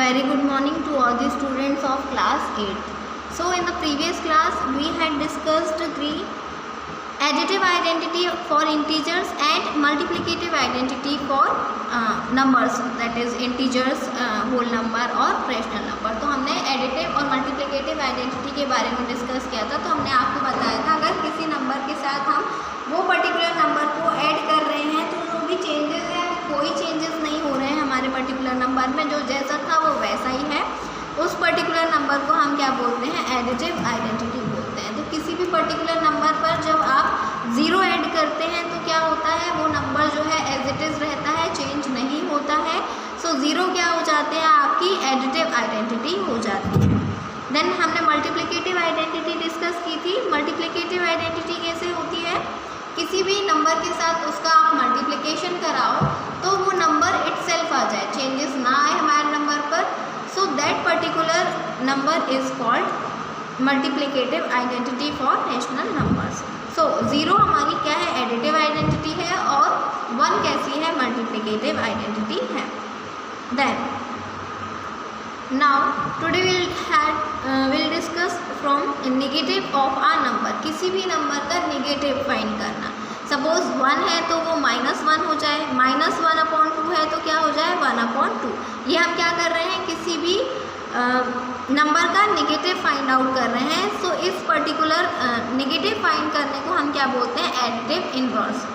very good morning to all the students of class 8th. So in the previous class we had discussed three additive identity for integers and multiplicative identity for numbers, that is integers, whole number और fractional number. तो हमने additive और multiplicative identity के बारे में discuss किया था. तो हमने आपको बताया था अगर किसी नंबर के साथ हम वो पर्टिकुलर नंबर को ऐड कर रहे हैं तो जो भी चेंजेस हैं कोई चेंजेस नहीं हो रहे हैं हमारे पर्टिकुलर नंबर में, जो जैसा था वो वैसा ही है. उस पर्टिकुलर नंबर को हम क्या बोलते हैं? एडिटिव आइडेंटिटी बोलते हैं. तो किसी भी पर्टिकुलर नंबर पर जब आप ज़ीरो ऐड करते हैं तो क्या होता है, वो नंबर जो है एज इट इज़ रहता है, चेंज नहीं होता है. सो ज़ीरो क्या हो जाते हैं? आपकी एडिटिव आइडेंटिटी हो जाती है. देन हमने मल्टीप्लिकेटिव आइडेंटिटी डिस्कस की थी. मल्टीप्लिकेटिव आइडेंटिटी कैसे होती है? किसी भी नंबर के साथ उसका आप मल्टीप्लिकेशन कराओ तो वो नंबर इटसेल्फ आ जाए, चेंजेस ना आए हमारे नंबर पर. So that particular number is called multiplicative identity for rational numbers. So zero हमारी क्या है? एडिटिव आइडेंटिटी है, और वन कैसी है? मल्टीप्लिकेटिव आइडेंटिटी है. Then now today will discuss from negative of a number. किसी भी नंबर का नेगेटिव फाइंड करना. सपोज 1 है तो वो -1 हो जाए, -1/2 है तो क्या हो जाए? 1/2. ये हम क्या कर रहे हैं? किसी भी नंबर का नेगेटिव फाइंड आउट कर रहे हैं. सो इस पर्टिकुलर नेगेटिव फाइंड करने को हम क्या बोलते हैं? Additive inverse.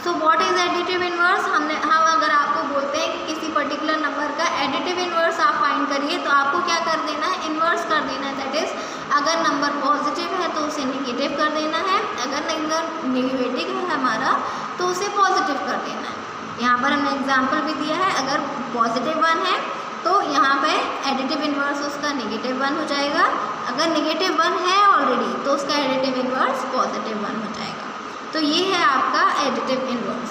So what is additive inverse? हम अगर आपको बोलते हैं कि किसी पर्टिकुलर नंबर का एडिटिव इन्वर्स आप फाइंड करिए तो आपको क्या कर देना है? इन्वर्स कर देना है. दैट इज़ अगर नंबर पॉजिटिव है तो उसे नेगेटिव कर देना है, अगर नंबर नेगेटिव है हमारा तो उसे पॉजिटिव कर देना है. यहाँ पर हमने एग्जाम्पल भी दिया है. अगर पॉजिटिव 1 है तो यहाँ पे एडिटिव इन्वर्स उसका नेगेटिव 1 हो जाएगा. अगर नेगेटिव 1 है ऑलरेडी तो उसका एडिटिव इन्वर्स पॉजिटिव 1 हो जाएगा. तो ये है आपका एडिटिव इन्वर्स.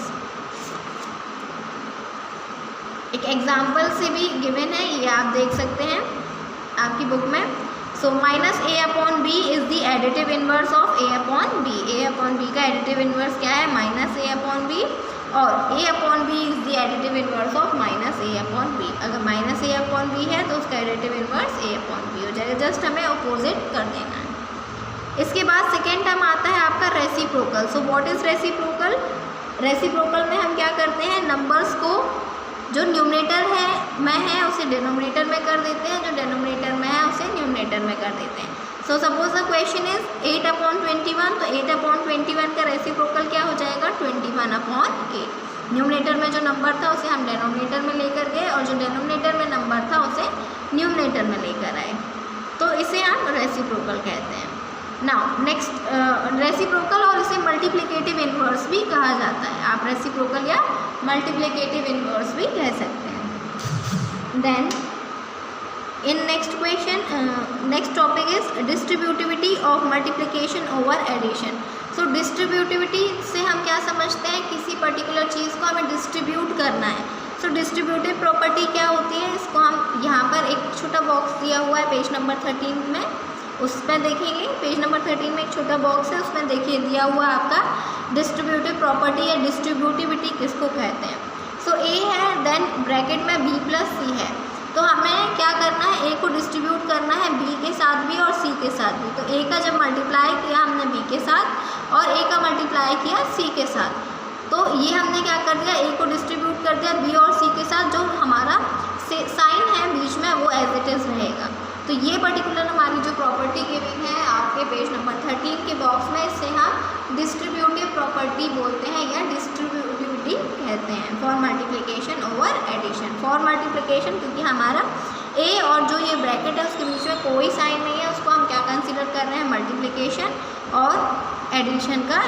एक एग्जाम्पल से भी गिवन है, ये आप देख सकते हैं आपकी बुक में. सो -a/b is the additive inverse of a/b. a/b का एडिटिव इन्वर्स क्या है? -a/b, और a/b is the additive inverse of -a/b. अगर -a/b है तो उसका एडिटिव इन्वर्स a/b हो जाएगा. जस्ट हमें अपोजिट कर देना है. इसके बाद सेकेंड टर्म आता है आपका reciprocal. So what is reciprocal? Reciprocal में हम क्या करते हैं? नंबर्स को जो न्यूमरेटर है उसे डिनोमिनेटर में कर देते हैं, जो डिनोमिनेटर में है उसे न्यूमरेटर में कर देते हैं. So suppose the question is 8/21. तो 8/21 का रेसिप्रोकल क्या हो जाएगा? 21/8. न्यूमरेटर में जो नंबर था उसे हम डिनोमिनेटर में लेकर गए, और जो डिनोमिनेटर में नंबर था उसे न्यूमरेटर में लेकर आए. तो इसे हम रेसिप्रोकल कहते हैं. नाउ नेक्स्ट रेसिप्रोकल, और इसे मल्टीप्लिकेटिव इन्वर्स भी कहा जाता है. आप रेसिप्रोकल या मल्टीप्लिकेटिव इन्वर्स भी कह सकते हैं. Then in next question, next topic is distributivity of multiplication over addition. So distributivity से हम क्या समझते हैं? किसी पर्टिकुलर चीज़ को हमें डिस्ट्रीब्यूट करना है. सो डिस्ट्रीब्यूटिव प्रॉपर्टी क्या होती है? इसको हम यहाँ पर एक छोटा बॉक्स दिया हुआ है पेज नंबर 13 में, उस पर देखेंगे. पेज नंबर 13 में एक छोटा बॉक्स है, उसमें देखिए दिया हुआ आपका डिस्ट्रीब्यूटिव प्रॉपर्टी या डिस्ट्रीब्यूटिविटी किसको कहते हैं. सो ए है, देन ब्रैकेट में b+c है. तो हमें क्या करना है? ए को डिस्ट्रीब्यूट करना है b के साथ भी और c के साथ भी. तो a का जब मल्टीप्लाई किया हमने b के साथ और a का मल्टीप्लाई किया c के साथ, तो ये हमने क्या कर दिया? a को डिस्ट्रीब्यूट कर दिया b और c के साथ. जो हमारा साइन है बीच में वो एज इट इज़ रहेगा. तो ये पर्टिकुलर हमारी जो प्रॉपर्टी गिवन है आपके पेज नंबर 13 के बॉक्स में, इससे हम डिस्ट्रीब्यूटिव प्रॉपर्टी बोलते हैं या डिस्ट्रीब्यूटिविटी कहते हैं for multiplication over addition. For multiplication क्योंकि हमारा ए और जो ये ब्रैकेट है उसके बीच में कोई साइन नहीं है, उसको हम क्या कंसिडर कर रहे हैं? मल्टीप्लिकेशन. और एडिशन का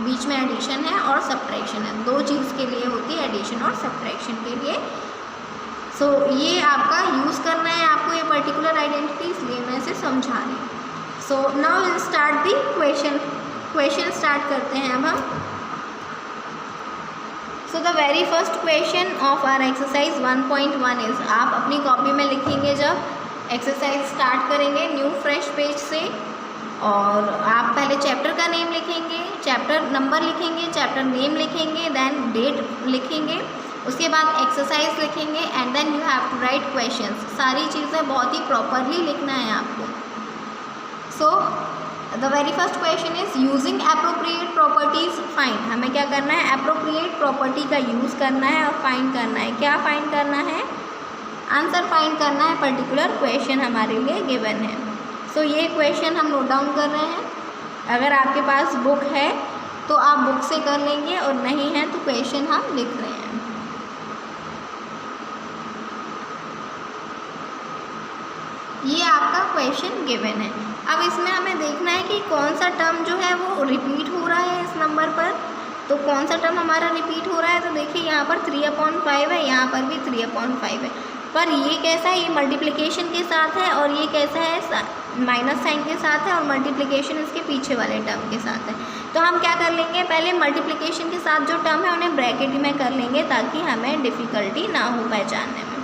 बीच में एडिशन है और सब्ट्रैक्शन है. दो चीज़ के लिए होती है, एडिशन और सब्ट्रैक्शन के लिए. सो ये आपका यूज़ करना है आपको ये पर्टिकुलर आइडेंटिटी, इसलिए मैं इसे समझा रही हूँ. So now will start the question start करते हैं अब हम. So the very first question of our exercise 1.1 is, आप अपनी कॉपी में लिखेंगे जब एक्सरसाइज स्टार्ट करेंगे न्यू फ्रेश पेज से, और आप पहले चैप्टर का नेम लिखेंगे, चैप्टर नंबर लिखेंगे, चैप्टर नेम लिखेंगे, देन डेट लिखेंगे, उसके बाद एक्सरसाइज लिखेंगे and then you have to write questions. सारी चीज़ें बहुत ही प्रॉपरली लिखना है आपको। सो the very first question is using appropriate properties find. हमें क्या करना है, एप्रोप्रिएट प्रॉपर्टी का यूज़ करना है और फाइंड करना है। क्या फाइंड करना है, आंसर फाइंड करना है। पर्टिकुलर क्वेश्चन हमारे लिए गिवन है। सो ये क्वेश्चन हम नोट डाउन कर रहे हैं। अगर आपके पास बुक है तो आप बुक से कर लेंगे और नहीं है तो क्वेश्चन हम लिख रहे हैं। ये आपका क्वेश्चन गिवन है। अब इसमें हमें देखना है कि कौन सा टर्म जो है वो रिपीट हो रहा है इस नंबर पर। तो कौन सा टर्म हमारा रिपीट हो रहा है, तो देखिए यहाँ पर 3/5 है, यहाँ पर भी 3/5 है। पर ये कैसा है, ये मल्टीप्लिकेशन के साथ है और ये कैसा है, माइनस साइन के साथ है और मल्टीप्लिकेशन इसके पीछे वाले टर्म के साथ है। तो हम क्या कर लेंगे, पहले मल्टीप्लिकेशन के साथ जो टर्म है उन्हें ब्रैकेट में कर लेंगे ताकि हमें डिफ़िकल्टी ना हो पहचानने में।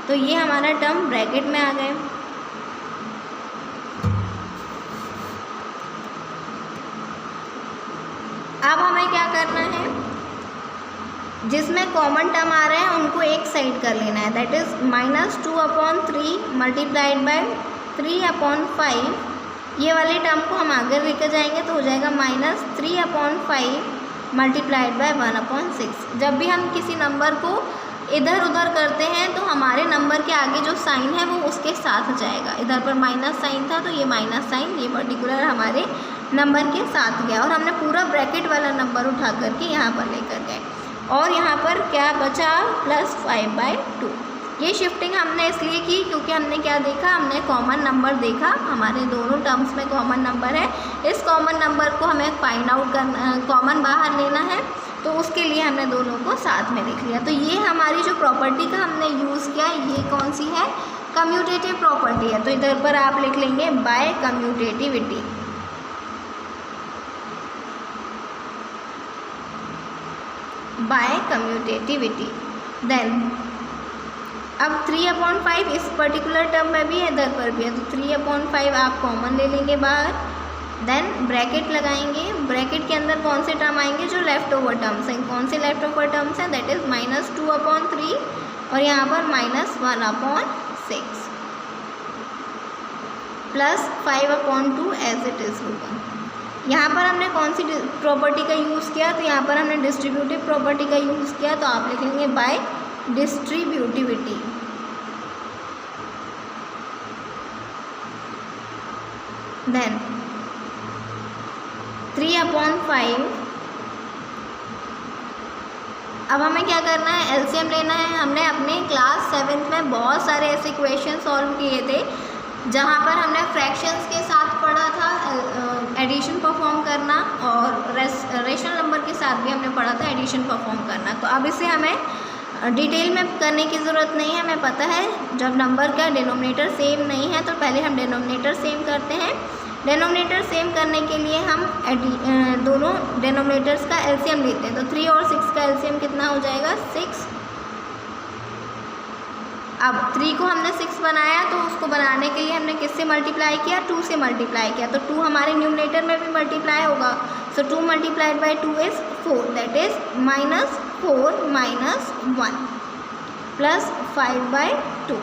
तो ये हमारा टर्म ब्रैकेट में आ गए। अब हमें क्या करना है, जिसमें कॉमन टर्म आ रहे हैं उनको एक साइड कर लेना है। That is -2/3 multiplied by 3/5। ये वाले टर्म को हम आगे लेकर जाएंगे तो हो जाएगा -3/5 मल्टीप्लाइड बाय 1/6। जब भी हम किसी नंबर को इधर उधर करते हैं तो हमारे नंबर के आगे जो साइन है वो उसके साथ जाएगा। इधर पर माइनस साइन था तो ये माइनस साइन ये पर्टिकुलर हमारे नंबर के साथ गया और हमने पूरा ब्रैकेट वाला नंबर उठा करके यहाँ पर लेकर गए। और यहाँ पर क्या बचा, +5/2। ये शिफ्टिंग हमने इसलिए की क्योंकि हमने क्या देखा, हमने कॉमन नंबर देखा। हमारे दोनों टर्म्स में कॉमन नंबर है। इस कॉमन नंबर को हमें फाइंड आउट करना, कॉमन बाहर लेना है, तो उसके लिए हमने दोनों को साथ में लिख लिया। तो ये हमारी जो प्रॉपर्टी का हमने यूज़ किया, ये कौन सी है, कम्यूटेटिव प्रॉपर्टी है। तो इधर पर आप लिख लेंगे by commutativity. By commutativity. Then अब 3/5 इस पर्टिकुलर टर्म में भी है, इधर पर भी है, तो 3/5 आप कॉमन ले लेंगे बाहर। देन ब्रैकेट लगाएंगे। ब्रैकेट के अंदर कौन से टर्म आएंगे, जो लेफ़्ट ओवर टर्म्स हैं। कौन से लेफ़्ट ओवर टर्म्स हैं, दैट इज़ -2/3 और यहाँ पर -1/6 +5/2 एज इट इज़ होगा। यहाँ पर हमने कौन सी प्रॉपर्टी का यूज़ किया, तो यहाँ पर हमने डिस्ट्रीब्यूटिव प्रॉपर्टी का यूज़ किया। तो आप लिखेंगे बाय डिस्ट्रीब्यूटिविटी। देन 3/5। अब हमें क्या करना है, एलसीएम लेना है। हमने अपने क्लास 7th में बहुत सारे ऐसे क्वेश्चन सॉल्व किए थे जहाँ पर हमने फ्रैक्शंस के साथ पढ़ा था एडिशन परफॉर्म करना और रेशनल नंबर के साथ भी हमने पढ़ा था एडिशन परफॉर्म करना। तो अब इसे हमें डिटेल में करने की ज़रूरत नहीं है। हमें पता है जब नंबर का डिनोमिनेटर सेम नहीं है तो पहले हम डिनोमिनेटर सेम करते हैं। डिनोमिनेटर सेम करने के लिए हम दोनों डिनोमिनेटर्स का एलसीएम लेते हैं। तो 3 और 6 का एलसीएम कितना हो जाएगा, 6। अब 3 को हमने 6 बनाया तो उसको बनाने के लिए हमने किससे मल्टीप्लाई किया, 2 से मल्टीप्लाई किया। तो 2 हमारे न्यूमरेटर में भी मल्टीप्लाई होगा। So 2 multiplied by 2 is 4, that is -4 - 1 +5/2।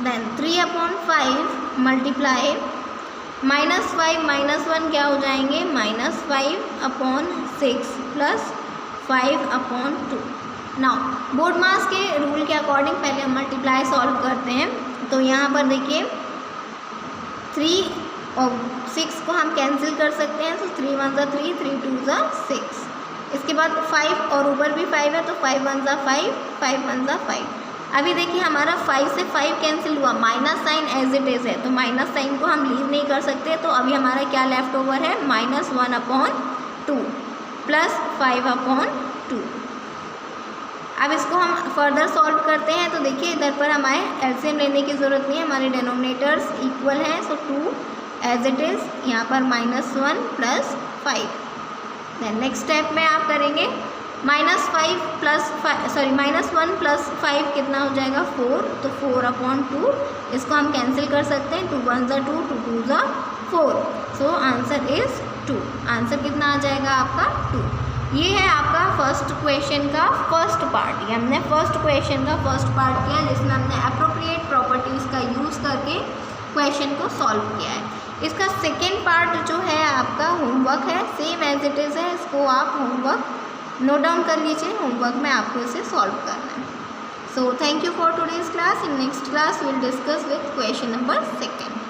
Then 3/5 multiply -5 - 1 क्या हो जाएंगे, -5/6 +5/2। नाउ बोर्ड मास के रूल के अकॉर्डिंग पहले हम मल्टीप्लाई सॉल्व करते हैं। तो यहाँ पर देखिए 3 और 6 को हम कैंसिल कर सकते हैं। तो 3 1 ज़ा 3, 3 2 ज़ा 6। इसके बाद 5 और ऊपर भी 5 है तो 5 1 ज़ा 5, 5 1 ज़ा 5। अभी देखिए हमारा 5 से 5 कैंसिल हुआ, minus sign as it is है तो माइनस साइन को हम लीव नहीं कर सकते। तो अभी हमारा क्या लेफ़्ट ओवर है, -1/2 +5/2। अब इसको हम फर्दर सॉल्व करते हैं। तो देखिए इधर पर हमारे एलसीएम लेने की ज़रूरत नहीं है, हमारे डिनोमिनेटर्स इक्वल हैं। सो 2 एज इट इज़, यहाँ पर -1 + 5। देन नेक्स्ट स्टेप में आप करेंगे -1 + 5 कितना हो जाएगा, 4। तो 4/2 इसको हम कैंसिल कर सकते हैं। 2 1 ज़ा 2, 2 2 ज़ा 4। So answer is 2। आंसर कितना आ जाएगा आपका, 2। ये है आपका फर्स्ट क्वेश्चन का फर्स्ट पार्ट। ये हमने फर्स्ट क्वेश्चन का फर्स्ट पार्ट किया जिसमें हमने एप्रोप्रिएट प्रॉपर्टीज़ का यूज़ करके क्वेश्चन को सॉल्व किया है। इसका सेकेंड पार्ट जो है आपका होमवर्क है, सेम एज इट इज़ है, इसको आप होमवर्क नोट डाउन कर लीजिए, होमवर्क में आपको इसे सॉल्व करना है। So thank you for today's class. In next class will discuss with question number 2।